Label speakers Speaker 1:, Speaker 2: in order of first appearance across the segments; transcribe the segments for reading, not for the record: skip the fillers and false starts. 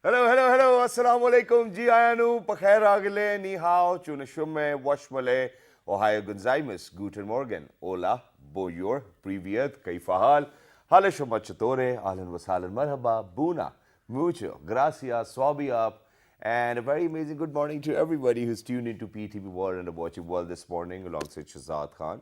Speaker 1: Hello. Assalamu alaikum. Ji ayanu, pakhair agile, ni hao, chunashume, washmale, Ohio Gonzaimus, Guten Morgen, Hola, Boyor, Privyat, Kaifahal, Halashomachatore, Ahlan Wasalan Marhaba, Buna, Mucho, Gracias, Swabi and a very amazing good morning to everybody who's tuned into PTV World and Watching World this morning alongside Shahzad Khan.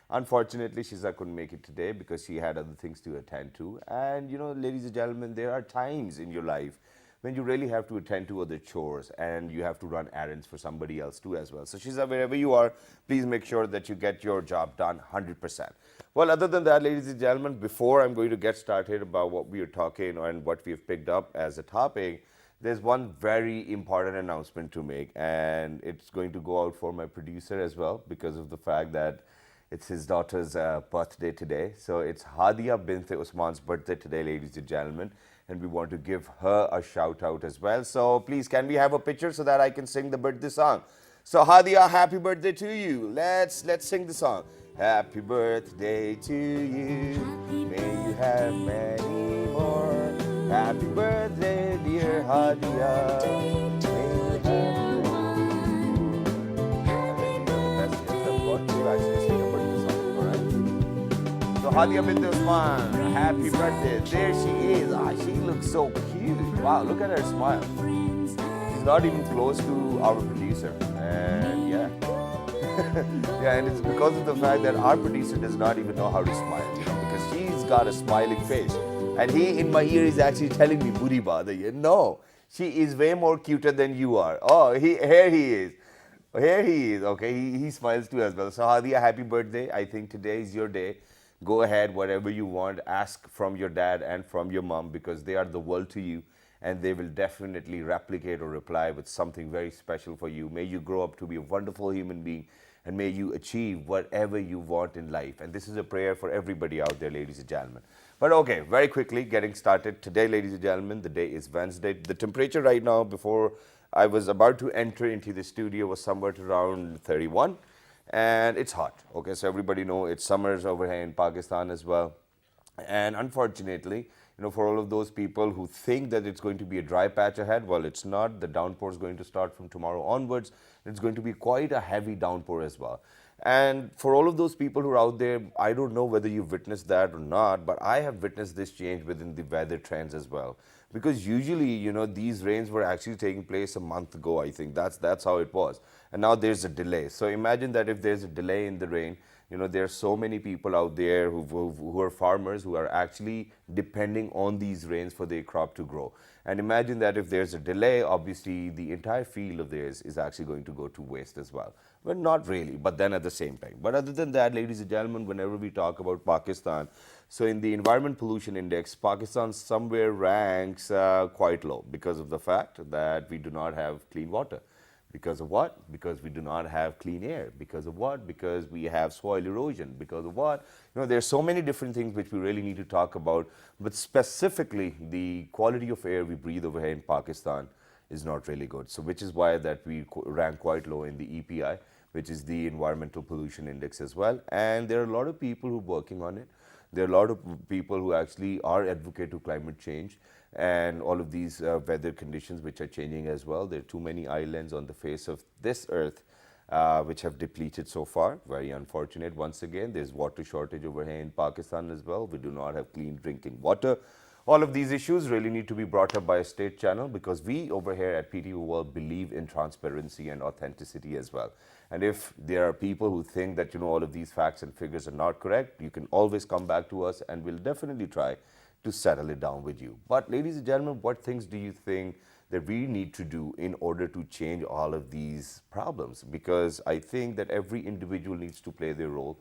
Speaker 1: Unfortunately, Shiza couldn't make it today because she had other things to attend to. And you know, ladies and gentlemen, there are times in your life when you really have to attend to other chores and you have to run errands for somebody else too as well. So Shiza, wherever you are, please make sure that you get your job done 100%. Well, other than that, ladies and gentlemen, before I'm going to get started about what we are talking and what we have picked up as a topic, there's one very important announcement to make, and it's going to go out for my producer as well because of the fact that it's his daughter's birthday today. So it's Hadia bint Usman's birthday today, ladies and gentlemen, and we want to give her a shout out as well. So please, can we have a picture so that I can sing the birthday song? So Hadia, happy birthday to you. Let's sing the song. Happy birthday to you. May you have many more. Happy birthday, dear Hadia. May you have So Hadia bint Usman, happy birthday. There she is. She looks so cute. Wow, look at her smile. She's not even close to our producer. And yeah. Yeah, and it's because of the fact that our producer does not even know how to smile, because she's got a smiling face. And he, in my ear, is actually telling me, Buri Bada. No, she is way more cuter than you are. Oh, here he is. Here he is. Okay, he smiles too as well. So Hadia, happy birthday. I think today is your day. Go ahead, whatever you want, ask from your dad and from your mom, because they are the world to you, and they will definitely replicate or reply with something very special for you. May you grow up to be a wonderful human being, and may you achieve whatever you want in life. And this is a prayer for everybody out there, ladies and gentlemen. But okay, very quickly, getting started. Today, ladies and gentlemen, the day is Wednesday. The temperature right now, before I was about to enter into the studio, was somewhere around 31. And it's hot. Okay, so everybody know it's summers over here in Pakistan as well. And unfortunately, for all of those people who think that it's going to be a dry patch ahead, well, it's not. The downpour is going to start from tomorrow onwards. It's going to be quite a heavy downpour as well. And for all of those people who are out there, I don't know whether you've witnessed that or not, but I have witnessed this change within the weather trends as well. Because usually, these rains were actually taking place a month ago, I think. That's how it was. And now there's a delay. So imagine that if there's a delay in the rain, there are so many people out there who are farmers who are actually depending on these rains for their crop to grow. And imagine that if there's a delay, obviously the entire field of theirs is actually going to go to waste as well. Well, not really, but then at the same time. But other than that, ladies and gentlemen, whenever we talk about Pakistan, so in the Environment Pollution Index, Pakistan somewhere ranks quite low because of the fact that we do not have clean water. Because of what? Because we do not have clean air. Because of what? Because we have soil erosion. Because of what? There's so many different things which we really need to talk about. But specifically, the quality of air we breathe over here in Pakistan is not really good. So which is why that we rank quite low in the EPI, which is the Environmental Pollution Index as well. And there are a lot of people who are working on it. There are a lot of people who actually are advocate to climate change and all of these weather conditions which are changing as well. There are too many islands on the face of this earth which have depleted so far. Very unfortunate. Once again, there's water shortage over here in Pakistan as well. We do not have clean drinking water. All of these issues really need to be brought up by a state channel, because we over here at PTV World believe in transparency and authenticity as well. And if there are people who think that all of these facts and figures are not correct, you can always come back to us and we'll definitely try to settle it down with you. But ladies and gentlemen, what things do you think that we need to do in order to change all of these problems? Because I think that every individual needs to play their role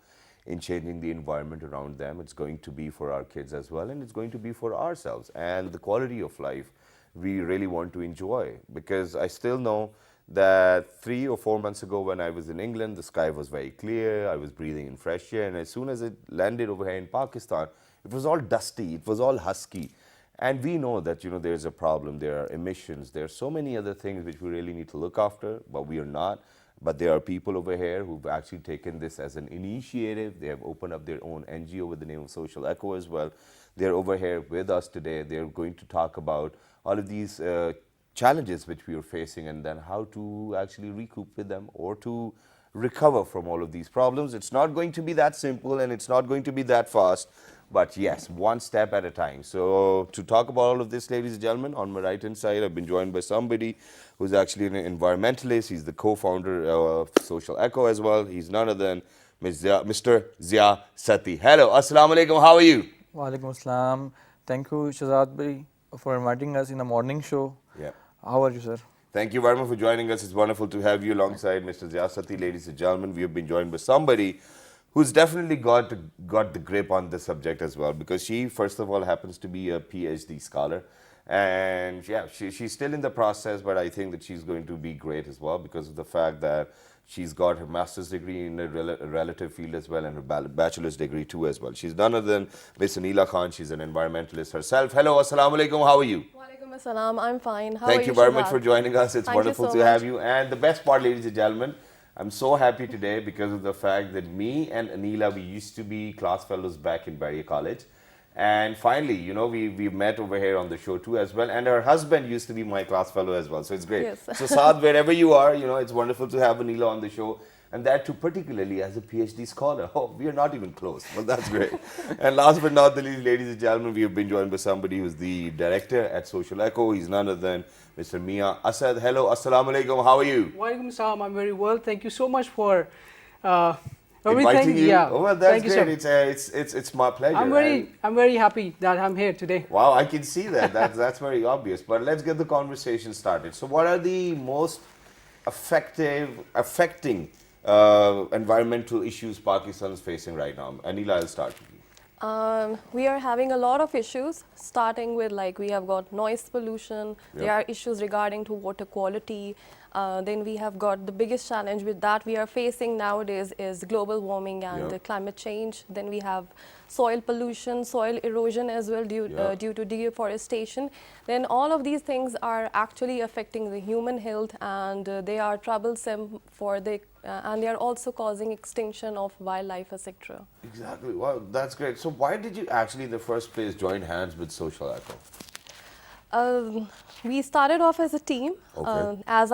Speaker 1: in changing the environment around them. It's going to be for our kids as well, and it's going to be for ourselves and the quality of life we really want to enjoy. Because I still know that 3 or 4 months ago when I was in England, the sky was very clear, I was breathing in fresh air, and as soon as it landed over here in Pakistan, it was all dusty, it was all husky. And we know that, there's a problem, there are emissions, there are so many other things which we really need to look after, but we are not. But there are people over here who've actually taken this as an initiative. They have opened up their own NGO with the name of Social Echo as well. They're over here with us today. They're going to talk about all of these challenges which we are facing, and then how to actually recoup with them or to recover from all of these problems. It's not going to be that simple and it's not going to be that fast, but yes, one step at a time. So to talk about all of this, ladies and gentlemen, on my right hand side, I've been joined by somebody who's actually an environmentalist. He's the co-founder of Social Echo as well. He's none other than Mr. Zia Satti. Hello, assalamu alaikum, how are you?
Speaker 2: Walaikum Assalam. Thank you, Shazad bhai, for inviting us in the morning show.
Speaker 1: Yeah.
Speaker 2: How are you, sir?
Speaker 1: Thank you very much for joining us. It's wonderful to have you alongside Mr. Zia Satti. Ladies and gentlemen, we have been joined by somebody who's definitely got the grip on the subject as well, because she, first of all, happens to be a PhD scholar. And yeah, she's still in the process, but I think that she's going to be great as well because of the fact that she's got her master's degree in a relative field as well and her bachelor's degree too as well. She's none other than Miss Aleena Khan. She's an environmentalist herself. Hello, assalamu alaikum, how are you?
Speaker 3: Walaikum assalam, I'm fine. How
Speaker 1: Thank
Speaker 3: are
Speaker 1: you
Speaker 3: you,
Speaker 1: very much
Speaker 3: Shazad?
Speaker 1: for joining us. It's
Speaker 3: Thank
Speaker 1: wonderful
Speaker 3: you so
Speaker 1: to have
Speaker 3: much.
Speaker 1: you. And the best part, ladies and gentlemen, I'm so happy today because of the fact that me and Aleena, we used to be class fellows back in Barrier College. And finally, you know, we met over here on the show too as well. And her husband used to be my class fellow as well. So it's great.
Speaker 3: Yes.
Speaker 1: So Saad, wherever you are, you know, it's wonderful to have Aleena on the show. And that too, particularly as a PhD scholar. Oh, we are not even close. Well, that's great. And last but not the least, ladies and gentlemen, we have been joined by somebody who's the director at Social Echo. He's none other than Mr. Mian. Asad, hello, assalamu alaikum. How are you?
Speaker 4: Walaikum salam. I'm very well. Thank you so much for
Speaker 1: Inviting you.
Speaker 4: Yeah.
Speaker 1: Oh, well, that's
Speaker 4: Thank you,
Speaker 1: great.
Speaker 4: sir.
Speaker 1: It's my pleasure.
Speaker 4: I'm very happy that I'm here today.
Speaker 1: Wow, I can see that. That's very obvious. But let's get the conversation started. So, what are the most affecting environmental issues Pakistan is facing right now? Aleena, I'll start with you.
Speaker 3: We are having a lot of issues, starting with like we have got noise pollution, there are issues regarding to water quality, then we have got the biggest challenge with that we are facing nowadays is global warming and climate change. Then we have soil pollution, soil erosion as well due to deforestation. Then all of these things are actually affecting the human health and they are troublesome for the and they are also causing extinction of wildlife, etc.
Speaker 1: Exactly. Wow, that's great. So, why did you actually, in the first place, join hands with Social Echo?
Speaker 3: We started off as a team.
Speaker 1: Okay.
Speaker 3: As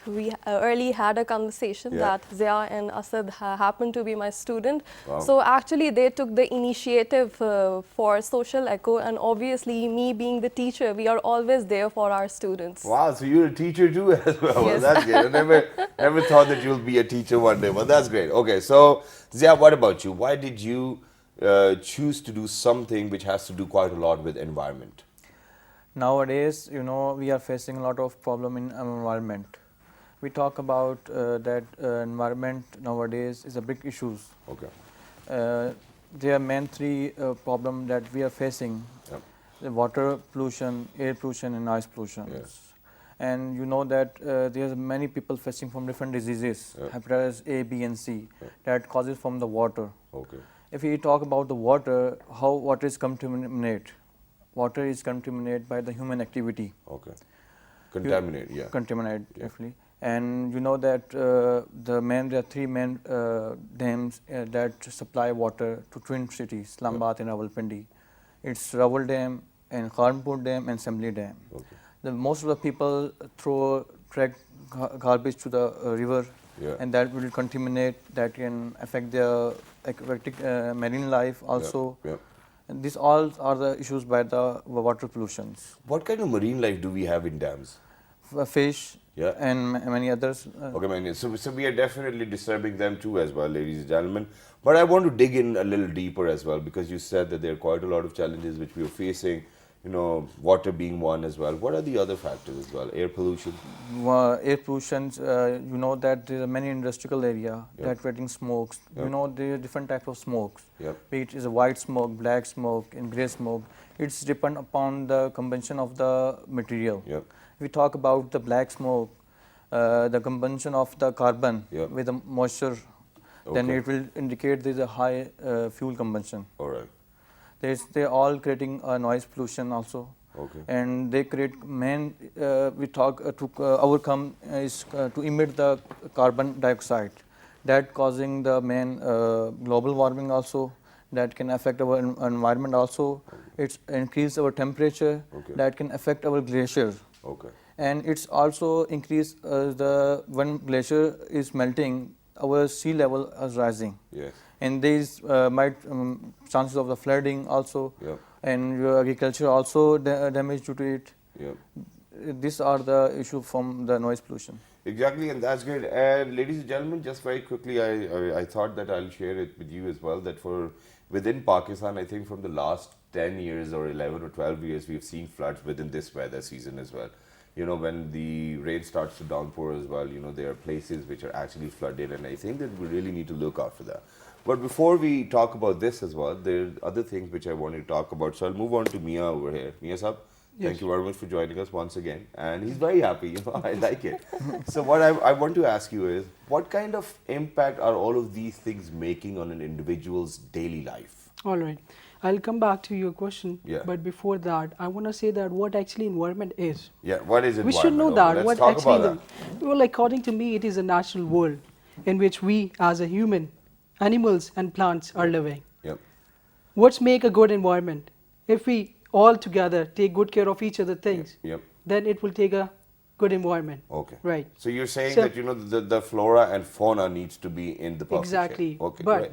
Speaker 3: we early had a conversation that Zia and Asad happened to be my student.
Speaker 1: Wow.
Speaker 3: So actually they took the initiative for Social Echo, and obviously me being the teacher, we are always there for our students.
Speaker 1: Wow, so you're a teacher too as well. Well,
Speaker 3: Yes.
Speaker 1: that's great. I never thought that you'll be a teacher one day. Well, that's great. Okay, so Zia, what about you? Why did you choose to do something which has to do quite a lot with environment?
Speaker 2: Nowadays, you know, we are facing a lot of problem in environment. We talk about that environment nowadays is a big issues.
Speaker 1: Okay.
Speaker 2: There are main three problem that we are facing: the water pollution, air pollution, and noise pollution.
Speaker 1: Yes.
Speaker 2: And you know that there are many people facing from different diseases, hepatitis A, B, and C, that causes from the water.
Speaker 1: Okay.
Speaker 2: If we talk about the water, how water is contaminated. Water is contaminated by the human activity.
Speaker 1: Okay. Contaminate, yeah.
Speaker 2: Contaminated, definitely. And you know that there are three main dams that supply water to twin cities, Islamabad and Rawalpindi. It's Rawal Dam and Kharnpur Dam and Assembly Dam.
Speaker 1: Okay.
Speaker 2: Most of the people track garbage to the river, and that will contaminate, that can affect their aquatic marine life also. And these all are the issues by the water pollutions.
Speaker 1: What kind of marine life do we have in dams?
Speaker 2: Fish and many others.
Speaker 1: Okay, so we are definitely disturbing them too as well, ladies and gentlemen. But I want to dig in a little deeper as well, because you said that there are quite a lot of challenges which we are facing. You know, water being one as well. What are the other factors as well? Air pollution?
Speaker 2: Air pollution, you know that there are many industrial area that creating smokes. You know, there are different types of smokes. Be it is a white smoke, black smoke, and grey smoke. It's depend upon the combustion of the material. If we talk about the black smoke, the combustion of the carbon with the moisture, then it will indicate there is a high fuel combustion.
Speaker 1: All right.
Speaker 2: They're all creating noise pollution also. And they create we talk to overcome is to emit the carbon dioxide, that causing the main global warming also, that can affect our environment also. It's increase our temperature, that can affect our glaciers.
Speaker 1: Okay.
Speaker 2: And it's also increased when glacier is melting, our sea level is rising.
Speaker 1: Yes.
Speaker 2: And these might chances of the flooding also,
Speaker 1: Yep.
Speaker 2: and your agriculture also damage due to it.
Speaker 1: Yep.
Speaker 2: These are the issue from the noise pollution.
Speaker 1: Exactly, and that's great. And ladies and gentlemen, just very quickly, I thought that I'll share it with you as well. That for within Pakistan, I think from the last 10 years or 11 or 12 years, we've seen floods within this weather season as well. You know, when the rain starts to downpour as well, you know, there are places which are actually flooded, and I think that we really need to look out for that. But before we talk about this as well, there are other things which I wanted to talk about. So I'll move on to Mian over here. Mian Sahab, thank you very much for joining us once again. And he's very happy, you know, I like it. So what I want to ask you is, what kind of impact are all of these things making on an individual's daily life?
Speaker 4: All right. I'll come back to your question.
Speaker 1: Yeah.
Speaker 4: But before that, I want to say that what actually environment is.
Speaker 1: Yeah, what is environment?
Speaker 4: We should know that.
Speaker 1: Let's
Speaker 4: What
Speaker 1: talk
Speaker 4: actually,
Speaker 1: about that.
Speaker 4: well, according to me, it is a natural world in which we, as a human, animals and plants are living.
Speaker 1: Yep.
Speaker 4: What's make a good environment? If we all together take good care of each other things,
Speaker 1: Yep.
Speaker 4: then it will take a good environment.
Speaker 1: Okay.
Speaker 4: Right.
Speaker 1: So you're saying
Speaker 4: So-
Speaker 1: that, you know, the flora and fauna needs to be in the perfect
Speaker 4: Exactly.
Speaker 1: shape. Okay,
Speaker 4: But
Speaker 1: right.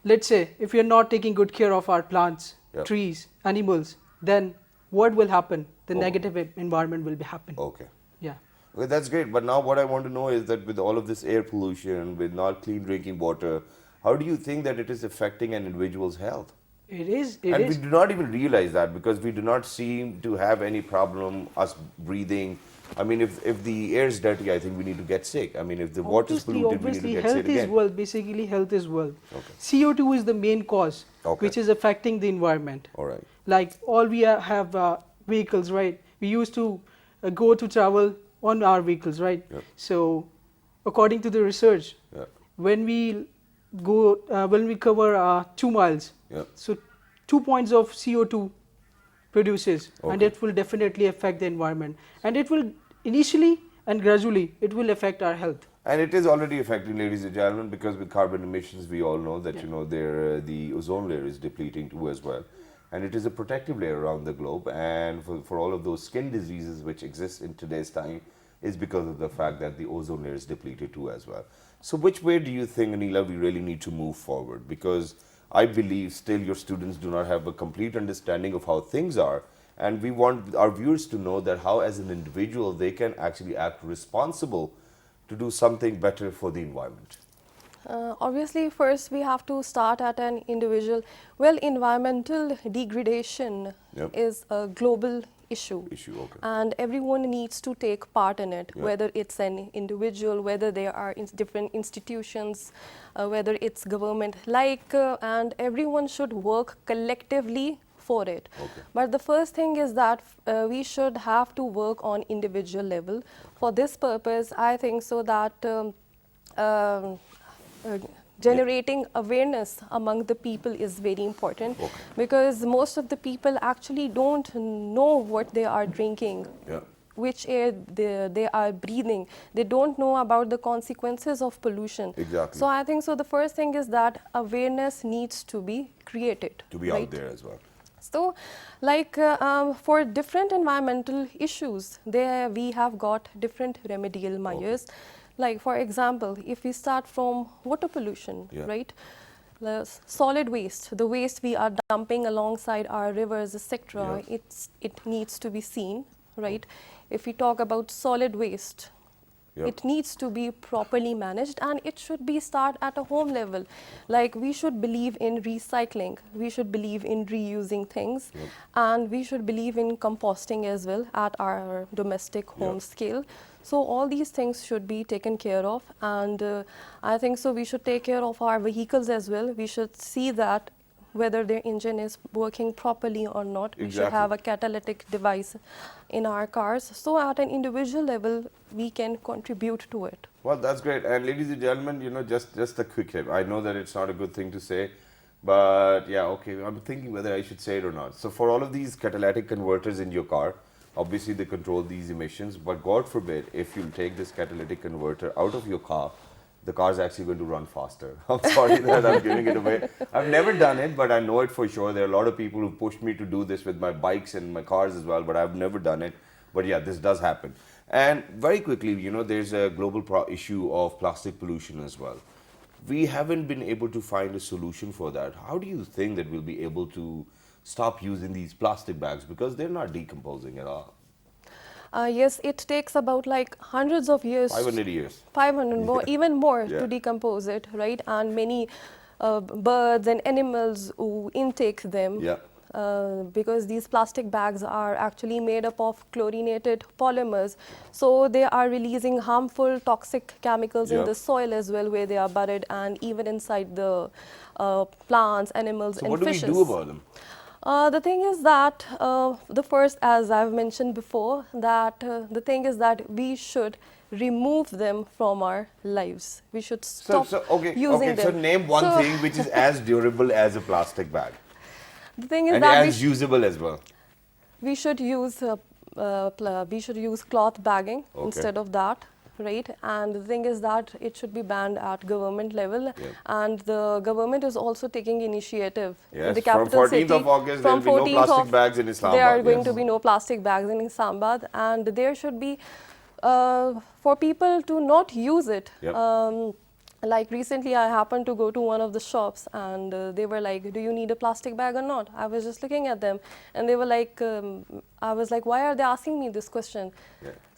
Speaker 4: let's say if you're not taking good care of our plants,
Speaker 1: Yep.
Speaker 4: trees, animals, then what will happen? The
Speaker 1: Oh.
Speaker 4: negative environment will be happen.
Speaker 1: Okay.
Speaker 4: Yeah.
Speaker 1: Okay, that's great. But now what I want to know is that with all of this air pollution, with not clean drinking water, how do you think that it is affecting an individual's health?
Speaker 4: It is. It
Speaker 1: And
Speaker 4: is.
Speaker 1: we do not even realize that because we do not seem to have any problem us breathing. I mean, if the air is dirty, I think we need to get sick. I mean, if the water is polluted, we need to
Speaker 4: Obviously,
Speaker 1: get sick
Speaker 4: health is
Speaker 1: again.
Speaker 4: wealth. Basically, health is wealth.
Speaker 1: Okay.
Speaker 4: CO2 is the main cause,
Speaker 1: Okay.
Speaker 4: which is affecting the environment.
Speaker 1: All right.
Speaker 4: Like all we have vehicles, right? We used to go to travel on our vehicles, right?
Speaker 1: Yep.
Speaker 4: So, according to the research,
Speaker 1: Yeah.
Speaker 4: when we go, when we cover 2 miles,
Speaker 1: Yeah.
Speaker 4: so 2 points of CO2 produces, and
Speaker 1: Okay.
Speaker 4: it will definitely affect the environment. And it will initially and gradually, it will affect our health.
Speaker 1: And it is already affecting, ladies and gentlemen, because with carbon emissions, we all know that,
Speaker 4: Yeah.
Speaker 1: you know, the ozone layer is depleting too as well. And it is a protective layer around the globe. And for all of those skin diseases which exist in today's time is because of the fact that the ozone layer is depleted too as well. So which way do you think, Anila, we really need to move forward? Because I believe still your students do not have a complete understanding of how things are. And we want our viewers to know that how as an individual they can actually act responsible to do something better for the environment.
Speaker 3: Obviously, first we have to start at an individual. Well, environmental degradation
Speaker 1: Yep.
Speaker 3: is a global issue.
Speaker 1: Okay.
Speaker 3: And everyone needs to take part in it,
Speaker 1: Yeah.
Speaker 3: whether it's an individual, whether they are in different institutions, whether it's government, and everyone should work collectively for it.
Speaker 1: Okay.
Speaker 3: But the first thing is that we should have to work on individual level. For this purpose, I think so that generating awareness among the people is very important,
Speaker 1: Okay.
Speaker 3: because most of the people actually don't know what they are drinking,
Speaker 1: Yeah.
Speaker 3: which air they are breathing. They don't know about the consequences of pollution.
Speaker 1: Exactly.
Speaker 3: So I think so the first thing is that awareness needs to be created.
Speaker 1: To be
Speaker 3: right?
Speaker 1: out there as well.
Speaker 3: So, for different environmental issues, there we have got different remedial measures. Like, for example, if we start from water pollution,
Speaker 1: Yeah.
Speaker 3: right? The solid waste, the waste we are dumping alongside our rivers, etc.,
Speaker 1: Yeah.
Speaker 3: it needs to be seen, right? If we talk about solid waste,
Speaker 1: Yeah.
Speaker 3: it needs to be properly managed, and it should be start at a home level. Like, we should believe in recycling, we should believe in reusing things, and we should believe in composting as well at our domestic home scale. So all these things should be taken care of, and I think so we should take care of our vehicles as well. We should see that whether their engine is working properly or not. We should
Speaker 1: Exactly.
Speaker 3: have a catalytic device in our cars. So at an individual level, we can contribute to it.
Speaker 1: Well, that's great. And ladies and gentlemen, you know, just a quick tip. I know that it's not a good thing to say, but yeah, okay, I'm thinking whether I should say it or not. So for all of these catalytic converters in your car, obviously they control these emissions, but God forbid, if you take this catalytic converter out of your car, the car is actually going to run faster. I'm sorry that I'm giving it away. I've never done it, but I know it for sure. There are a lot of people who pushed me to do this with my bikes and my cars as well, but I've never done it. But yeah, this does happen. And very quickly, you know, there's a global issue of plastic pollution as well. We haven't been able to find a solution for that. How do you think that we'll be able to stop using these plastic bags, because they're not decomposing at all?
Speaker 3: Yes, it takes about like hundreds of years.
Speaker 1: 500 years.
Speaker 3: 500 more, even more
Speaker 1: Yeah.
Speaker 3: to decompose it, right? And many birds and animals who intake them.
Speaker 1: Yeah.
Speaker 3: Because these plastic bags are actually made up of chlorinated polymers. So they are releasing harmful toxic chemicals in
Speaker 1: Yeah.
Speaker 3: the soil as well, where they are buried, and even inside the plants, animals,
Speaker 1: So
Speaker 3: and
Speaker 1: what do we
Speaker 3: fishes.
Speaker 1: do about them?
Speaker 3: The thing is that the first, as I've mentioned before, that the thing is that we should remove them from our lives. We should stop using them.
Speaker 1: So name one thing which is as durable as a plastic bag.
Speaker 3: The thing is
Speaker 1: And
Speaker 3: that
Speaker 1: as usable as well.
Speaker 3: we should use cloth bagging instead of that, right? And the thing is that it should be banned at government level, and the government is also taking initiative in the capital
Speaker 1: from 14th
Speaker 3: city.
Speaker 1: of August, there will be no plastic bags in Islamabad.
Speaker 3: There are going to be no plastic bags in Islamabad, and there should be for people to not use it. Like recently, I happened to go to one of the shops, and they were like, "Do you need a plastic bag or not?" I was just looking at them, and they were like, I was like, "Why are they asking me this question?"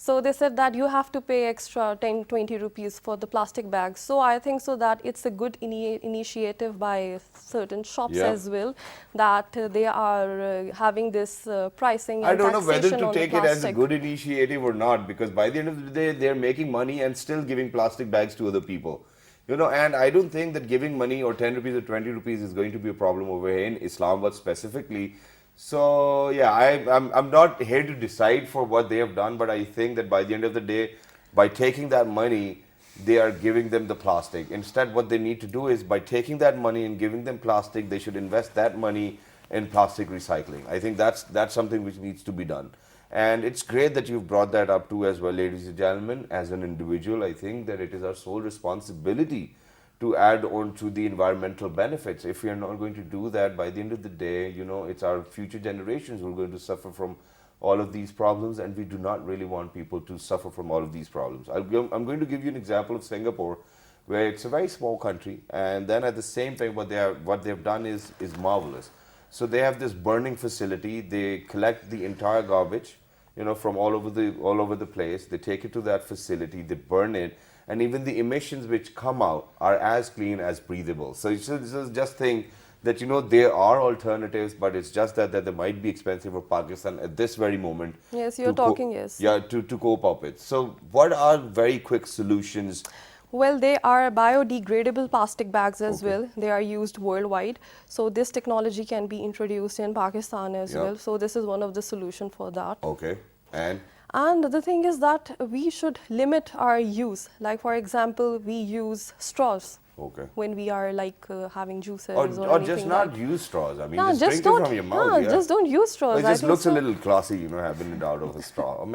Speaker 3: So they said that you have to pay extra 10, 20 rupees for the plastic bags. So I think so that it's a good initiative by certain shops as well, that they are having this pricing.
Speaker 1: I don't know whether
Speaker 3: taxation
Speaker 1: to
Speaker 3: on the
Speaker 1: take it as a
Speaker 3: plastic.
Speaker 1: good initiative or not, because by the end of the day, they're making money and still giving plastic bags to other people. You know, and I don't think that giving money or 10 rupees or 20 rupees is going to be a problem over here in Islamabad specifically. So, yeah, I'm not here to decide for what they have done, but I think that by the end of the day, by taking that money, they are giving them the plastic. Instead, what they need to do is by taking that money and giving them plastic, they should invest that money in plastic recycling. I think that's something which needs to be done. And it's great that you've brought that up too as well, ladies and gentlemen. As an individual, I think that it is our sole responsibility to add on to the environmental benefits. If we are not going to do that, by the end of the day, you know, it's our future generations who are going to suffer from all of these problems, and we do not really want people to suffer from all of these problems. I'm going to give you an example of Singapore, where it's a very small country, and then at the same time, what they've done is marvelous. So they have this burning facility. They collect the entire garbage, you know, from all over the place. They take it to that facility, they burn it, and even the emissions which come out are as clean as breathable. So it's just think that, you know, there are alternatives, but it's just that they might be expensive for Pakistan at this very moment.
Speaker 3: Yes, you're talking, yes.
Speaker 1: Yeah, to cope up with. So what are very quick solutions?
Speaker 3: Well, they are biodegradable plastic bags as well. They are used worldwide. So this technology can be introduced in Pakistan as well. So this is one of the solutions for that.
Speaker 1: Okay.
Speaker 3: And the thing is that we should limit our use. Like, for example, we use straws.
Speaker 1: Okay.
Speaker 3: When we are like having juices
Speaker 1: or
Speaker 3: anything
Speaker 1: just not use straws. I mean,
Speaker 3: no,
Speaker 1: just drink it from your mouth.
Speaker 3: Just don't use straws.
Speaker 1: It just looks a little classy, you know, having it out of a straw. Or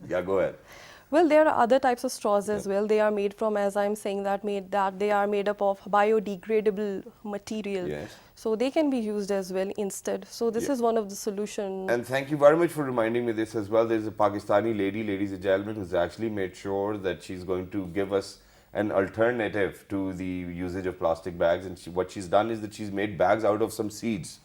Speaker 1: yeah, go ahead.
Speaker 3: Well, there are other types of straws as well. They are made from, as I'm saying, that they are made up of biodegradable material.
Speaker 1: Yes.
Speaker 3: So they can be used as well instead. So this is one of the solutions.
Speaker 1: And thank you very much for reminding me this as well. There's a Pakistani lady, ladies and gentlemen, who's actually made sure that she's going to give us an alternative to the usage of plastic bags. And what she's done is that she's made bags out of some seeds.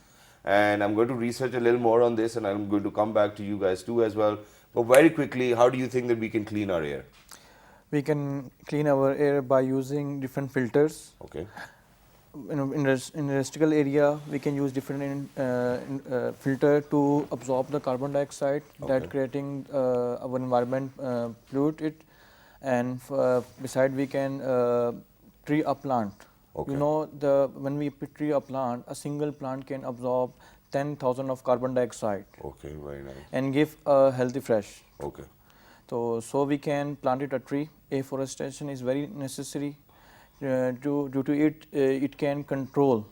Speaker 1: And I'm going to research a little more on this, and I'm going to come back to you guys too as well. But very quickly, how do you think that we can clean our air?
Speaker 2: We can clean our air by using different filters.
Speaker 1: Okay.
Speaker 2: In a industrial area, we can use different filter to absorb the carbon dioxide that creating our environment pollute it. And beside, we can tree a plant.
Speaker 1: Okay.
Speaker 2: You know, when we tree a plant, a single plant can absorb 10,000 of carbon dioxide.
Speaker 1: Okay, very nice.
Speaker 2: And give a healthy fresh.
Speaker 1: Okay.
Speaker 2: So we can plant it a tree. Afforestation is very necessary. Due to it, it can control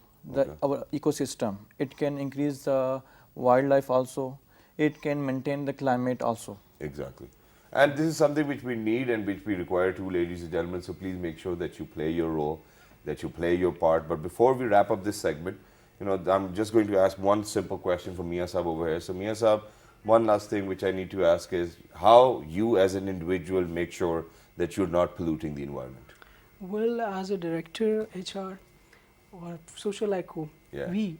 Speaker 2: our ecosystem. It can increase the wildlife also. It can maintain the climate also.
Speaker 1: Exactly. And this is something which we need and which we require too, ladies and gentlemen. So please make sure that you play your role, that you play your part. But before we wrap up this segment, you know, I'm just going to ask one simple question from Mian Saab over here. So Mian Saab, one last thing which I need to ask is how you as an individual make sure that you're not polluting the environment.
Speaker 4: Well, as a director, HR, or social eco,
Speaker 1: Yeah.
Speaker 4: we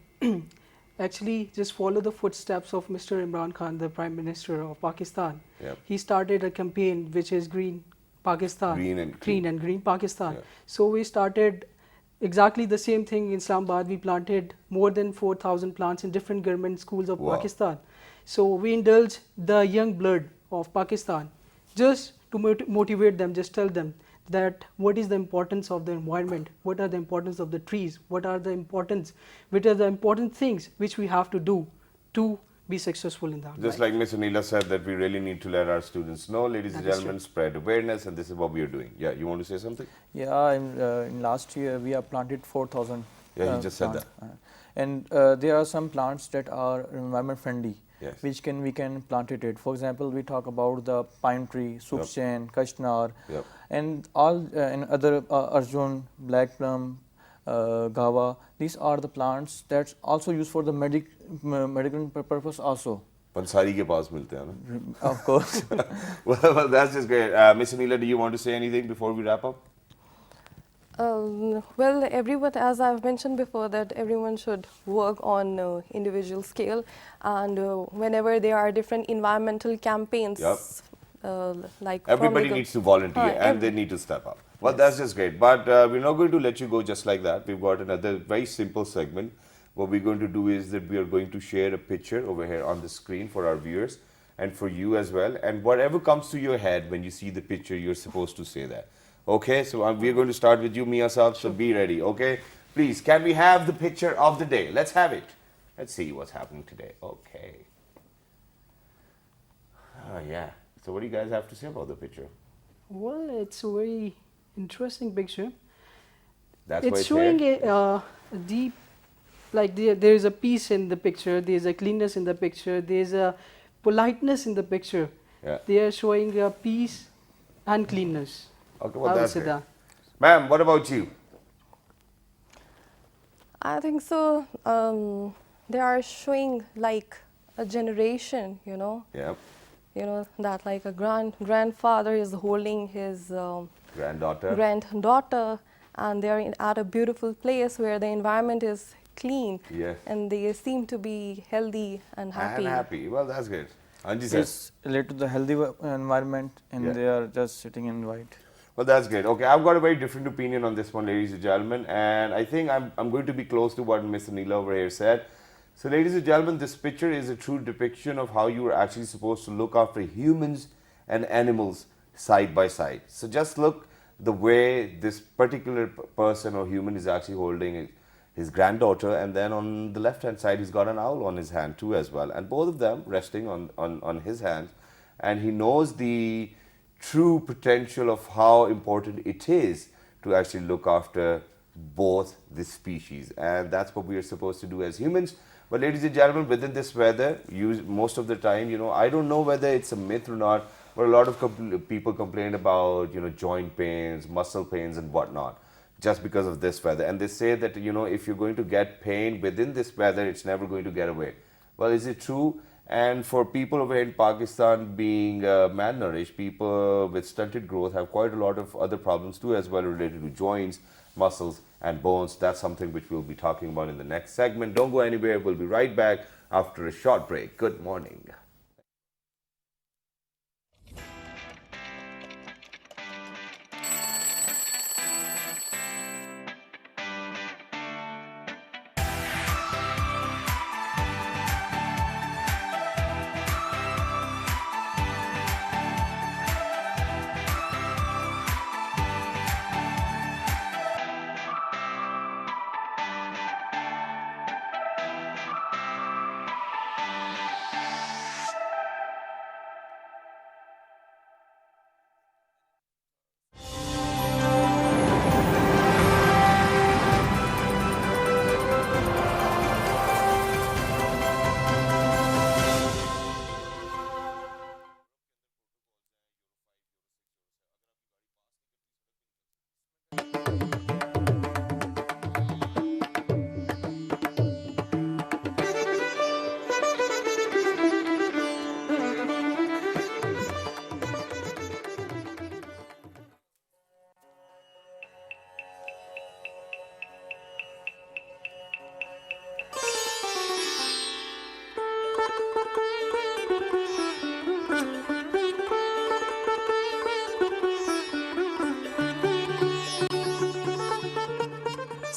Speaker 4: actually just follow the footsteps of Mr. Imran Khan, the Prime Minister of Pakistan.
Speaker 1: Yep.
Speaker 4: He started a campaign which is Green Pakistan,
Speaker 1: Green and
Speaker 4: Green Pakistan.
Speaker 1: Yeah.
Speaker 4: So we started exactly the same thing in Islamabad. We planted more than 4,000 plants in different government schools of
Speaker 1: Wow.
Speaker 4: Pakistan. So we indulge the young blood of Pakistan just to motivate them, just tell them that what is the importance of the environment, what are the importance of the trees, what are the important things which we have to do to be successful in that.
Speaker 1: Just like Ms. Anila said, that we really need to let our students know, ladies and
Speaker 4: That is
Speaker 1: gentlemen, spread awareness, and this is what we are doing. Yeah, you want to say something?
Speaker 2: Yeah, in last year we have planted 4,000.
Speaker 1: Yeah, he just said
Speaker 2: plants.
Speaker 1: that.
Speaker 2: And there are some plants that are environment friendly,
Speaker 1: Yes.
Speaker 2: which we can plant it. For example, we talk about the pine tree, sukhchen, kashnar,
Speaker 1: Yep.
Speaker 2: and all and other arjun, black plum, gawa. These are the plants that's also used for the medical purpose also.
Speaker 1: Pansari ke paas milte hain na?
Speaker 2: Of course.
Speaker 1: Well, that's just great. Miss Anila, do you want to say anything before we wrap up?
Speaker 3: Well, everyone, as I've mentioned before, that everyone should work on individual scale, and whenever there are different environmental campaigns,
Speaker 1: Yep.
Speaker 3: like from
Speaker 1: Everybody
Speaker 3: the
Speaker 1: needs to volunteer and they need to step up. Well, that's just great. But we're not going to let you go just like that. We've got another very simple segment. What we're going to do is that we are going to share a picture over here on the screen for our viewers and for you as well. And whatever comes to your head when you see the picture, you're supposed to say that. Okay, so we're going to start with you, Mian Saab, so be ready, okay? Please, can we have the picture of the day? Let's have it. Let's see what's happening today. Okay. Oh, yeah. So what do you guys have to say about the picture?
Speaker 4: Well, it's a very interesting picture.
Speaker 1: That's why
Speaker 4: It's
Speaker 1: it's
Speaker 4: showing
Speaker 1: here.
Speaker 4: a deep, like there is a peace in the picture, there is a cleanness in the picture, there is a politeness in the picture.
Speaker 1: Yeah.
Speaker 4: They are showing a peace and cleanness.
Speaker 1: Okay, well,
Speaker 4: I would
Speaker 1: that's
Speaker 4: say
Speaker 1: great.
Speaker 4: that.
Speaker 1: Ma'am, what about you?
Speaker 3: I think so. They are showing like a generation,
Speaker 1: Yeah.
Speaker 3: that like a grandfather is holding his
Speaker 1: Granddaughter.
Speaker 3: granddaughter, and they are at a beautiful place where the environment is clean,
Speaker 1: Yes.
Speaker 3: and they seem to be healthy and happy.
Speaker 1: And happy. Well, that's great. Anji says.
Speaker 2: It's related to the healthy environment, and
Speaker 1: Yeah.
Speaker 2: they are just sitting in white.
Speaker 1: Well, that's great. Okay, I've got a very different opinion on this one, ladies and gentlemen, and I think I'm going to be close to what Miss Anila over here said. So, ladies and gentlemen, this picture is a true depiction of how you are actually supposed to look after humans and animals side by side. So, just look the way this particular person or human is actually holding his granddaughter, and then on the left hand side, he's got an owl on his hand too as well, and both of them resting on his hands, and he knows the true potential of how important it is to actually look after both the species, and that's what we are supposed to do as humans. But ladies and gentlemen, within this weather, most of the time, I don't know whether it's a myth or not, but a lot of people complain about joint pains, muscle pains and whatnot just because of this weather, and they say that if you're going to get pain within this weather, it's never going to get away. Well, is it true? And for people over here in Pakistan being malnourished, people with stunted growth have quite a lot of other problems too as well related to joints, muscles and bones. That's something which we'll be talking about in the next segment. Don't go anywhere. We'll be right back after a short break. Good morning.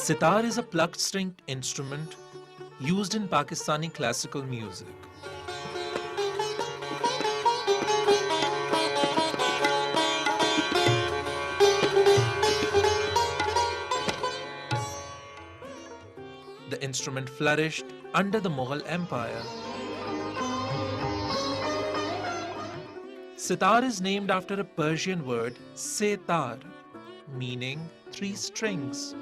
Speaker 5: Sitar is a plucked stringed instrument used in Pakistani classical music. The instrument flourished under the Mughal Empire. Sitar is named after a Persian word, setar, meaning three strings.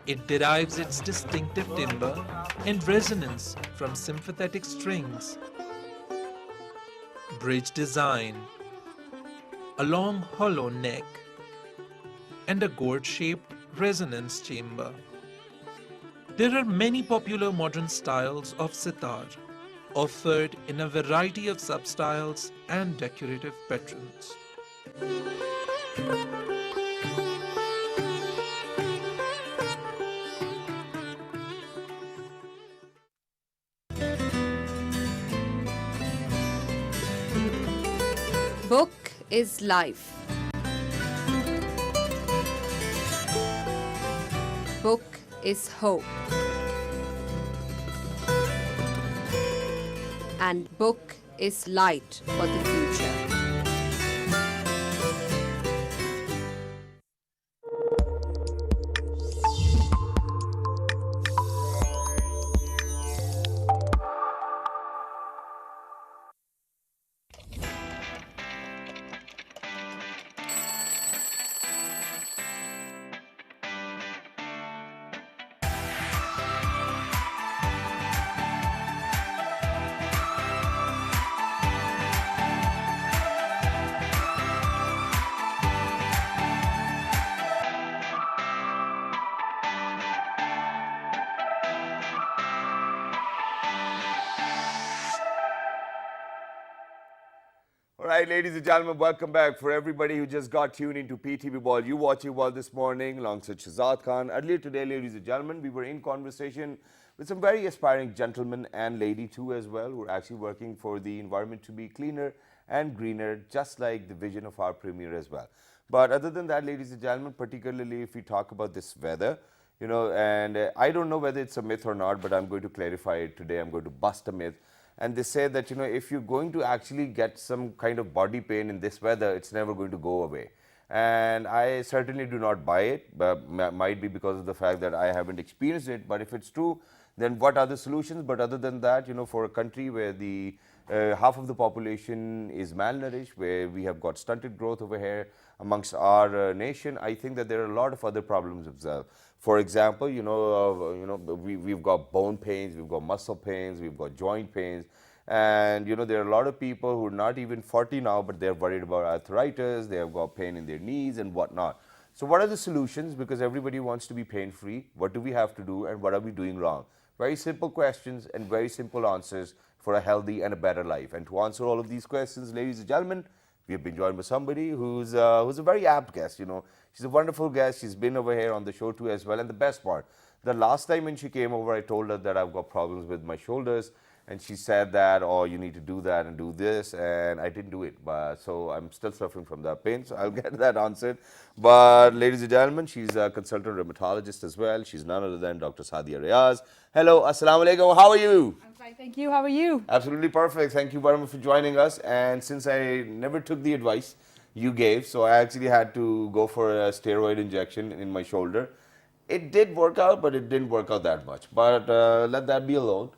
Speaker 5: It derives its distinctive timbre and resonance from sympathetic strings, bridge design, a long hollow neck, and a gourd-shaped resonance chamber. There are many popular modern styles of sitar, offered in a variety of substyles and decorative patterns.
Speaker 6: Book is life. Book is hope. And book is light for the future.
Speaker 1: All right, ladies and gentlemen, welcome back. For everybody who just got tuned into PTV Ball, you watching Ball this morning alongside Shahzad Khan. Earlier today, ladies and gentlemen, we were in conversation with some very aspiring gentlemen and lady too as well, who are actually working for the environment to be cleaner and greener, just like the vision of our premier as well. But other than that, ladies and gentlemen, particularly if we talk about this weather, you know, and I don't know whether it's a myth or not, but I'm going to clarify it today. I'm going to bust a myth. And they say that, you know, if you're going to actually get some kind of body pain in this weather, it's never going to go away. And I certainly do not buy it, but might be because of the fact that I haven't experienced it. But if it's true, then what are the solutions? But other than that, you know, for a country where the half of the population is malnourished, where we have got stunted growth over here amongst our nation, I think that there are a lot of other problems as well. For example, we've got bone pains, we've got muscle pains, we've got joint pains, and you know there are a lot of people who are not even 40 now, but they're worried about arthritis, they have got pain in their knees and whatnot. So what are the solutions? Because everybody wants to be pain-free. What do we have to do, and what are we doing wrong? Very simple questions and very simple answers for a healthy and a better life. And to answer all of these questions, ladies and gentlemen, we have been joined by somebody who's a very apt guest. You know, she's a wonderful guest. She's been over here on the show too as well. And the best part, the last time when she came over, I told her that I've got problems with my shoulders, and she said that, oh, you need to do that and do this, and I didn't do it. But so I'm still suffering from that pain. So I'll get that answered. But ladies and gentlemen, she's a consultant rheumatologist as well. She's none other than Dr. Saadia Riaz. Hello, assalamu alaikum. How are you?
Speaker 7: I'm fine, thank you. How are you?
Speaker 1: Absolutely perfect. Thank you very much for joining us. And since I never took the advice you gave, so I actually had to go for a steroid injection in my shoulder. It did work out, but it didn't work out that much. But let that be alone.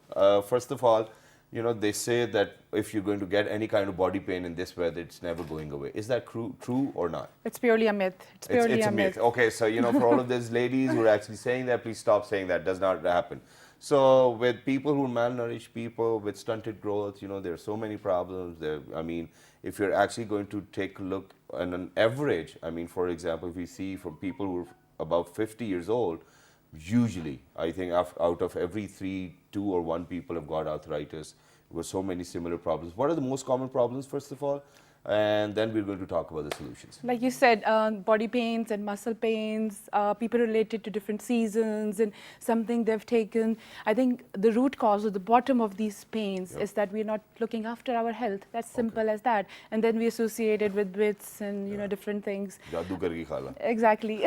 Speaker 1: First of all, you know, they say that if you're going to get any kind of body pain in this weather, it's never going away. Is that true or not?
Speaker 7: It's purely a myth. It's purely a myth.
Speaker 1: Okay, so, you know, for all of those ladies who are actually saying that, please stop saying that. Does not happen. So with people who are malnourished, people with stunted growth, you know, there are so many problems. I mean, if you're actually going to take a look on an average, I mean, for example, if we see from people who are about 50 years old, usually, I think out of every 3, 2 or 1 people have got arthritis with so many similar problems. What are the most common problems, first of all? and then we're going to talk about the solutions.
Speaker 7: Like you said, body pains and muscle pains, people related to different seasons and something they've taken. I think the root cause or the bottom of these pains is that we're not looking after our health. That's simple as that. And then we associate it with bits and you know different things.
Speaker 1: Jadoo kar ke khala.
Speaker 7: Exactly.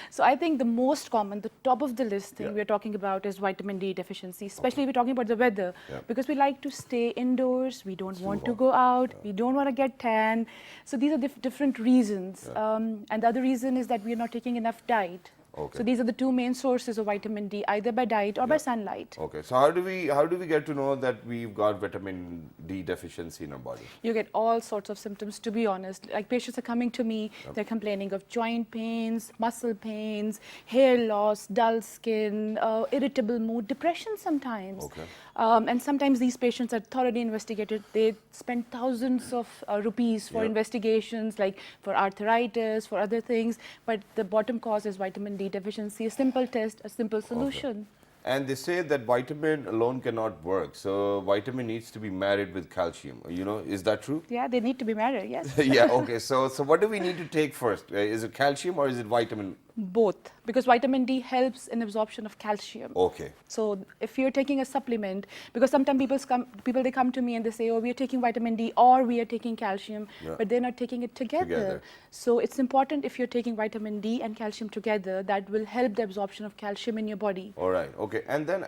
Speaker 7: So I think the most common, the top of the list thing we're talking about is vitamin D deficiency, especially if we're talking about the weather, because we like to stay indoors, we don't want to go out, we don't want to get tan. So these are different reasons. And the other reason is that we are not taking enough diet.
Speaker 1: Okay.
Speaker 7: So these are the two main sources of vitamin D, either by diet or by sunlight.
Speaker 1: Okay, so how do we get to know that we've got vitamin D deficiency in our body?
Speaker 7: You get all sorts of symptoms, to be honest. Like patients are coming to me, they're complaining of joint pains, muscle pains, hair loss, dull skin, irritable mood, depression sometimes.
Speaker 1: Okay.
Speaker 7: And sometimes these patients are thoroughly investigated. They spend thousands of rupees for investigations, like for arthritis, for other things. But the bottom cause is vitamin D deficiency. A simple test, a simple solution.
Speaker 1: And they say that vitamin alone cannot work. So vitamin needs to be married with calcium. You know, is that true?
Speaker 7: Yeah, they need to be married, yes.
Speaker 1: Yeah, okay. So what do we need to take first? Is it calcium or is it vitamin?
Speaker 7: Both, because vitamin D helps in absorption of calcium.
Speaker 1: Okay.
Speaker 7: So if you're taking a supplement, because sometimes people they come to me and they say, oh, we are taking vitamin D or we are taking calcium, but they're not taking it together. So it's important if you're taking vitamin D and calcium together, that will help the absorption of calcium in your body.
Speaker 1: All right. Okay. And then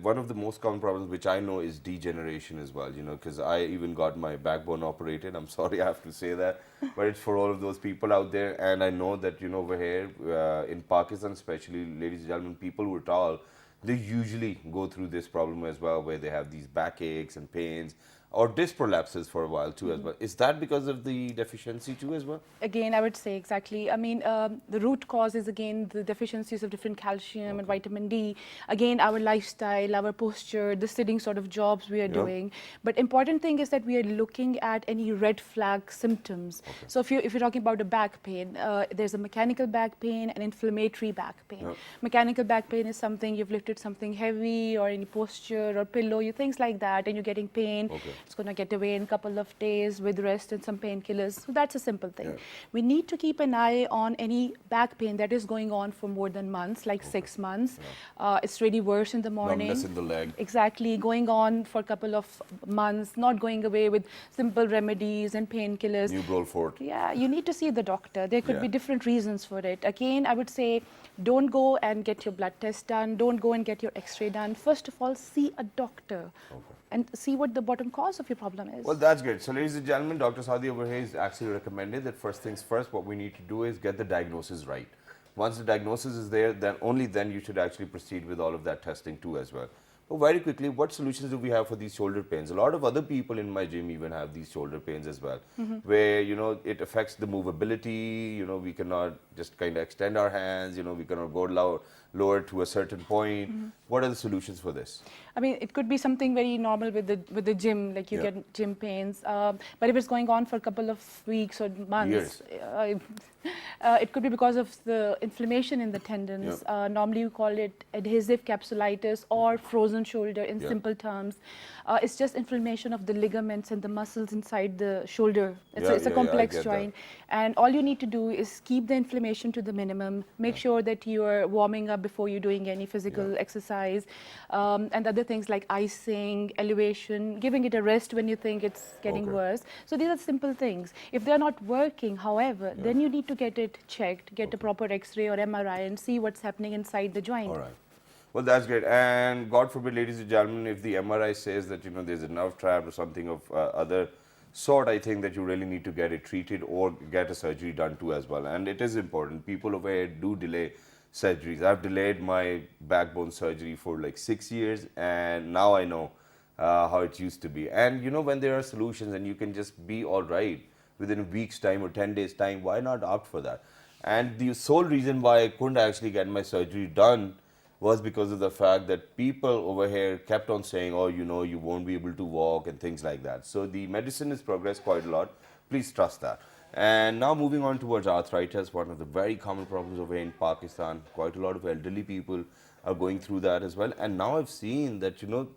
Speaker 1: one of the most common problems which I know is degeneration as well, you know, because I even got my backbone operated. I'm sorry I have to say that, but it's for all of those people out there. And I know that, you know, over here in Pakistan especially, ladies and gentlemen, people who are tall, they usually go through this problem as well, where they have these backaches and pains or disc prolapses for a while too as well. Is that because of the deficiency too as well?
Speaker 7: Again, I would say exactly. I mean, the root cause is again the deficiencies of different calcium and vitamin D. Again, our lifestyle, our posture, the sitting sort of jobs we are doing. But important thing is that we are looking at any red flag symptoms. So if you're talking about a back pain, there's a mechanical back pain and inflammatory back pain. Mechanical back pain is something you've lifted something heavy or any posture or pillow, you things like that, and you're getting pain. It's going to get away in a couple of days with rest and some painkillers. So that's a simple thing. We need to keep an eye on any back pain that is going on for more than months, like 6 months. It's really worse in the morning.
Speaker 1: Numbness in the leg.
Speaker 7: Exactly, going on for a couple of months, not going away with simple remedies and painkillers.
Speaker 1: New Fort.
Speaker 7: Yeah, you need to see the doctor. There could be different reasons for it. Again, I would say don't go and get your blood test done. Don't go and get your x-ray done. First of all, see a doctor and see what the bottom cause of your problem is.
Speaker 1: Well, that's great. So, ladies and gentlemen, Dr. Saadia over here is actually recommended that first things first, what we need to do is get the diagnosis right. Once the diagnosis is there, then only then you should actually proceed with all of that testing too as well. But very quickly, what solutions do we have for these shoulder pains? A lot of other people in my gym even have these shoulder pains as well, where, you know, it affects the movability, you know, we cannot just kind of extend our hands, you know, we cannot go lower to a certain point. What are the solutions for this?
Speaker 7: I mean, it could be something very normal with the gym, like you get gym pains. But if it's going on for a couple of weeks or months, it could be because of the inflammation in the tendons. Normally, you call it adhesive capsulitis or frozen shoulder in simple terms. It's just inflammation of the ligaments and the muscles inside the shoulder. It's a complex joint. And all you need to do is keep the inflammation to the minimum. Make sure that you are warming up before you're doing any physical exercise. And other things like icing, elevation, giving it a rest when you think it's getting worse. So these are simple things. If they're not working, however, then you need to get it checked, get a proper x-ray or MRI and see what's happening inside the joint.
Speaker 1: All right. Well, that's great. And God forbid, ladies and gentlemen, if the MRI says that, you know, there's a nerve trap or something of other sort, I think that you really need to get it treated or get a surgery done too as well. And it is important. People over here do delay surgeries. I've delayed my backbone surgery for like 6 years, and now I know how it used to be. And, you know, when there are solutions and you can just be all right within a week's time or 10 days time, why not opt for that? And the sole reason why I couldn't actually get my surgery done was because of the fact that people over here kept on saying, oh, you know, you won't be able to walk and things like that. So the medicine has progressed quite a lot. Please trust that. And now moving on towards arthritis, one of the very common problems over here in Pakistan. Quite a lot of elderly people are going through that as well. And now I've seen that, you know,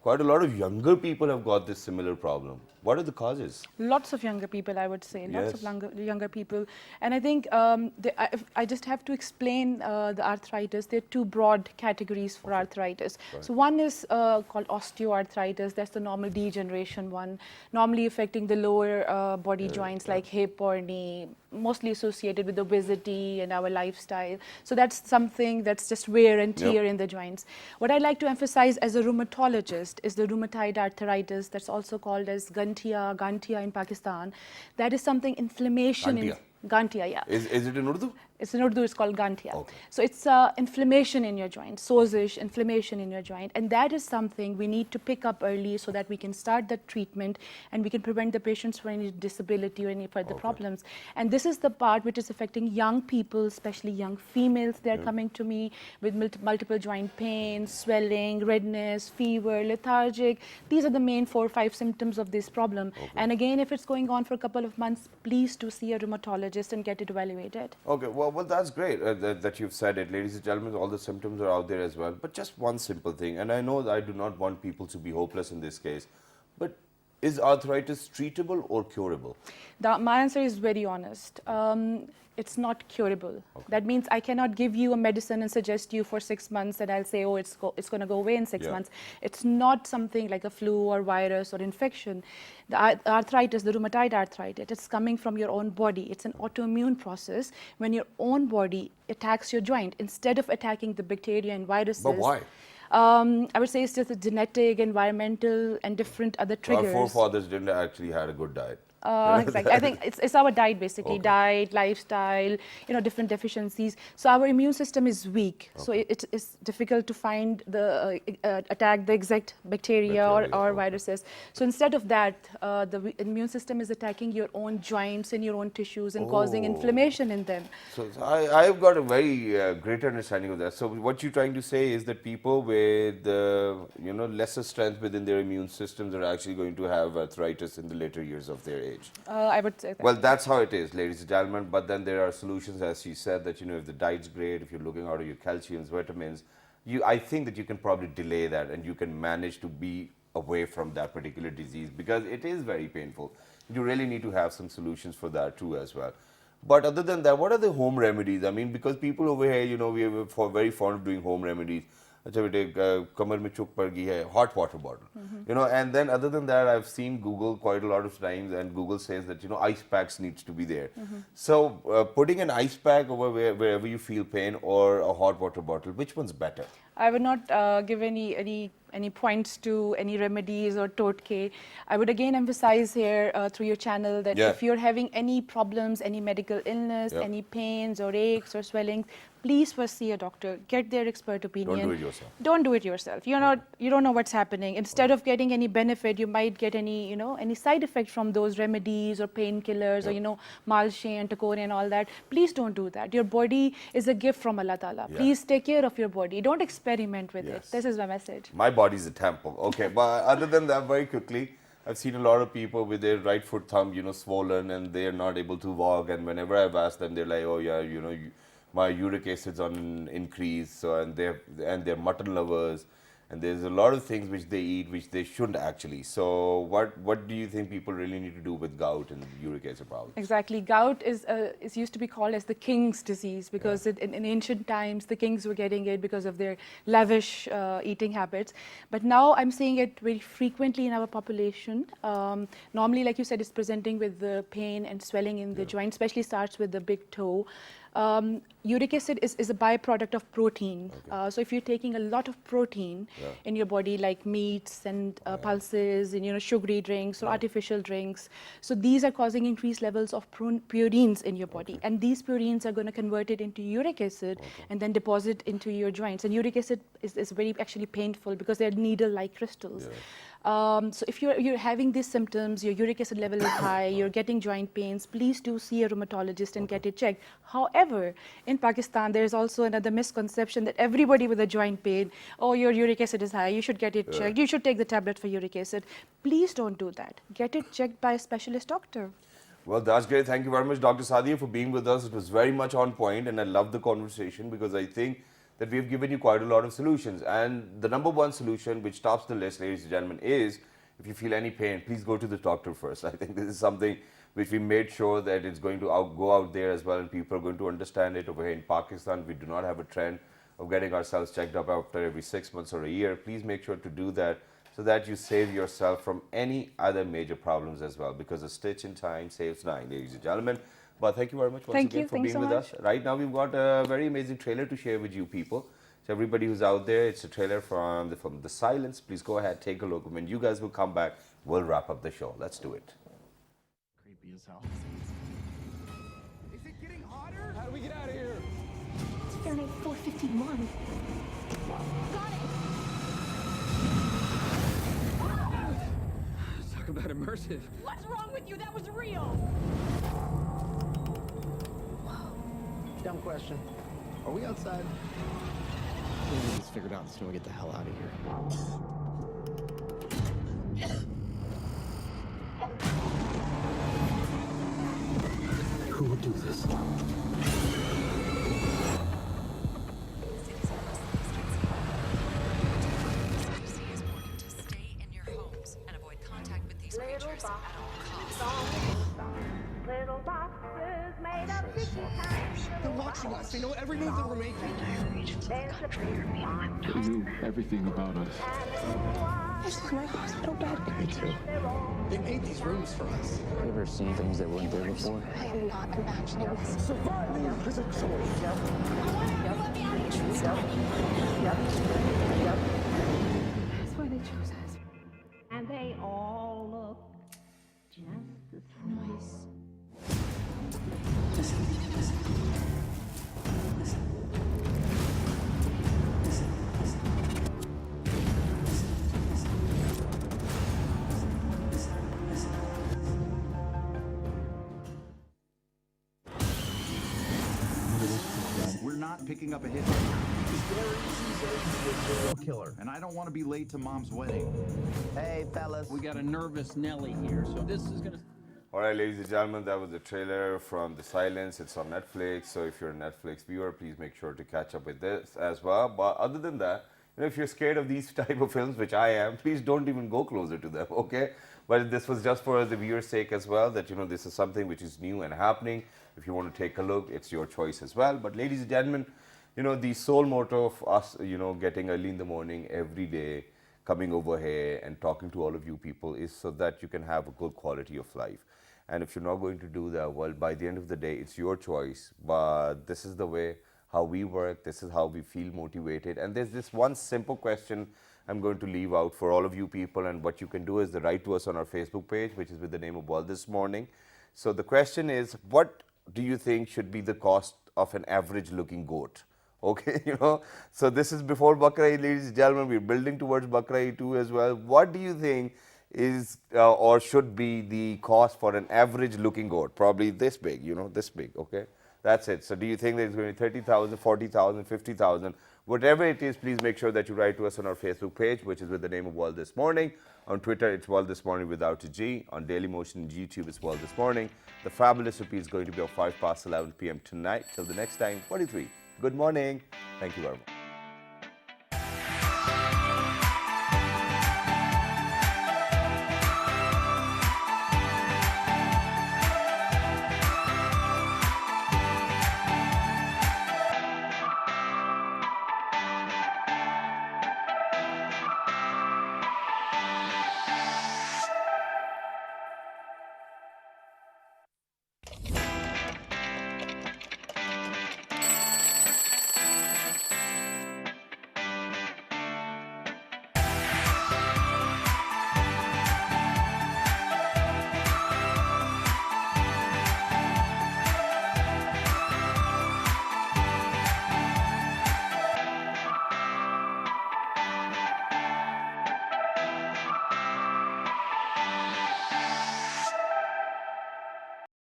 Speaker 1: quite a lot of younger people have got this similar problem. What are the causes?
Speaker 7: Lots of younger people, I would say, lots of younger people. And I think if I just have to explain the arthritis. There are two broad categories for arthritis. So one is called osteoarthritis. That's the normal degeneration one, normally affecting the lower body joints like hip or knee, mostly associated with obesity and our lifestyle. So that's something that's just wear and tear in the joints. What I like to emphasize as a rheumatologist is the rheumatoid arthritis, that's also called as Gantia in Pakistan. That is something inflammation in Gantia, yeah.
Speaker 1: Is it in Urdu?
Speaker 7: It's in Urdu, it's called Gantia.
Speaker 1: Okay.
Speaker 7: So it's inflammation in your joint, sozish, inflammation in your joint. And that is something we need to pick up early so that we can start the treatment and we can prevent the patients from any disability or any further problems. And this is the part which is affecting young people, especially young females. They're coming to me with multiple joint pain, swelling, redness, fever, lethargic. These are the main 4 or 5 symptoms of this problem. And again, if it's going on for a couple of months, please do see a rheumatologist and get it evaluated.
Speaker 1: Okay, well, that's great that you've said it. Ladies and gentlemen, all the symptoms are out there as well. But just one simple thing, and I know that I do not want people to be hopeless in this case, but is arthritis treatable or curable?
Speaker 7: My answer is very honest. It's not curable. That means I cannot give you a medicine and suggest you for 6 months and I'll say, oh, it's going to go away in 6 months. It's not something like a flu or virus or infection. The arthritis, the rheumatoid arthritis, it's coming from your own body. It's an autoimmune process when your own body attacks your joint instead of attacking the bacteria and viruses.
Speaker 1: But why?
Speaker 7: I would say it's just a genetic, environmental, and different other triggers.
Speaker 1: Our forefathers didn't actually had a good diet.
Speaker 7: Exactly. I think it's our diet basically, diet, lifestyle, different deficiencies. So our immune system is weak. So it's difficult to find attack the exact bacteria or viruses. So instead of that, the immune system is attacking your own joints and your own tissues and causing inflammation in them.
Speaker 1: So I've got a very great understanding of that. So what you're trying to say is that people with lesser strength within their immune systems are actually going to have arthritis in the later years of their age.
Speaker 7: I would say that.
Speaker 1: Well, that's how it is, ladies and gentlemen. But then there are solutions, as she said, that if the diet's great, if you're looking out of your calciums, vitamins, I think that you can probably delay that and you can manage to be away from that particular disease because it is very painful. You really need to have some solutions for that too as well. But other than that, what are the home remedies? I mean, because people over here, we are very fond of doing home remedies. Kamar mein chuk pad gayi hai, hot water bottle. And then other than that, I've seen Google quite a lot of times, and Google says that ice packs needs to be there. So putting an ice pack over wherever you feel pain or a hot water bottle, which one's better?
Speaker 7: I would not give any points to any remedies or totke. I would again emphasize here through your channel that if you're having any problems, any medical illness, any pains or aches or swelling, please first see a doctor. Get their expert opinion.
Speaker 1: Don't do it yourself.
Speaker 7: Don't do it yourself. You don't know what's happening. Instead of getting any benefit, you might get any side effect from those remedies or painkillers or Malshe and Takore and all that. Please don't do that. Your body is a gift from Allah Ta'ala. Please take care of your body. Don't experiment with it. This is my message.
Speaker 1: My body's a temple. Okay, but other than that, very quickly, I've seen a lot of people with their right foot thumb, swollen, and they're not able to walk. And whenever I've asked them, they're like, "Oh yeah, my uric acid's on an increase." So and they're mutton lovers, and there's a lot of things which they eat which they shouldn't actually. So what do you think people really need to do with gout and uric acid problem?
Speaker 7: Exactly, gout is used to be called as the king's disease because in ancient times the kings were getting it because of their lavish eating habits. But now I'm seeing it very frequently in our population. Normally, like you said, it's presenting with the pain and swelling in the joint, especially starts with the big toe. Uric acid is a byproduct of protein. So if you're taking a lot of protein in your body, like meats and pulses and sugary drinks or artificial drinks, so these are causing increased levels of purines in your body, and these purines are going to convert it into uric acid and then deposit into your joints. And uric acid is very actually painful because they're needle-like crystals. So if you're having these symptoms, your uric acid level is high, you're getting joint pains, please do see a rheumatologist and get it checked. However, in Pakistan, there's also another misconception that everybody with a joint pain, oh, your uric acid is high, you should get it checked, you should take the tablet for uric acid. Please don't do that. Get it checked by a specialist doctor.
Speaker 1: Well, that's great. Thank you very much, Dr. Saadia, for being with us. It was very much on point, and I love the conversation because I think that we've given you quite a lot of solutions. And the number one solution which tops the list, ladies and gentlemen, is if you feel any pain, please go to the doctor first. I think this is something which we made sure that it's going to go out there as well, and people are going to understand it. Over here in Pakistan, we do not have a trend of getting ourselves checked up after every 6 months or a year. Please make sure to do that so that you save yourself from any other major problems as well, because a stitch in time saves 9, ladies and gentlemen. But thank you very much once again for being with us. Right now, we've got a very amazing trailer to share with you people. So everybody who's out there, it's a trailer from The Silence. Please go ahead, take a look. When you guys will come back, we'll wrap up the show. Let's do it.
Speaker 8: Creepy as hell. Is it getting hotter? How do we get out of here?
Speaker 9: It's Fahrenheit 451. Got it!
Speaker 8: Talk about immersive.
Speaker 9: What's wrong with you? That was real!
Speaker 8: Dumb question. Are we outside? We need this figured out so we get the hell out of here. Who would do this? They're watching us. They know every move that we're making.
Speaker 10: They knew everything about us.
Speaker 9: This is my hospital bed.
Speaker 8: Me too. They made these rooms for us.
Speaker 10: You ever seen things that weren't there before?
Speaker 9: I am not imagining this.
Speaker 8: Surviving is a choice.
Speaker 9: Let me out of here.
Speaker 7: That's why they chose us.
Speaker 11: And they all look just as nice.
Speaker 12: We're not picking up a hit.
Speaker 8: Killer.
Speaker 12: And I don't want to be late to Mom's wedding.
Speaker 8: Hey, fellas.
Speaker 10: We got a nervous Nelly here, so this is gonna...
Speaker 1: All right, ladies and gentlemen, that was the trailer from The Silence. It's on Netflix, so if you're a Netflix viewer, please make sure to catch up with this as well. But other than that, if you're scared of these type of films, which I am, please don't even go closer to them, okay? But this was just for the viewer's sake as well, that, this is something which is new and happening. If you want to take a look, it's your choice as well. But ladies and gentlemen, the sole motto of us, getting early in the morning every day, coming over here and talking to all of you people is so that you can have a good quality of life. And if you're not going to do that, well, by the end of the day, it's your choice. But this is the way how we work. This is how we feel motivated. And there's this one simple question I'm going to leave out for all of you people. And what you can do is to write to us on our Facebook page, which is with the name of World This Morning. So the question is, what do you think should be the cost of an average looking goat? Okay, so this is before Bakra Eid, ladies and gentlemen. We're building towards Bakra Eid too as well. What do you think is or should be the cost for an average looking goat? Probably this big, this big, okay? That's it. So do you think that it's going to be 30,000, 40,000, 50,000? Whatever it is, please make sure that you write to us on our Facebook page, which is with the name of World This Morning. On Twitter, it's World This Morning without a G. On Dailymotion and YouTube, it's World This Morning. The fabulous repeat is going to be on 11 p.m. tonight. Till the next time, 43. Good morning. Thank you very much.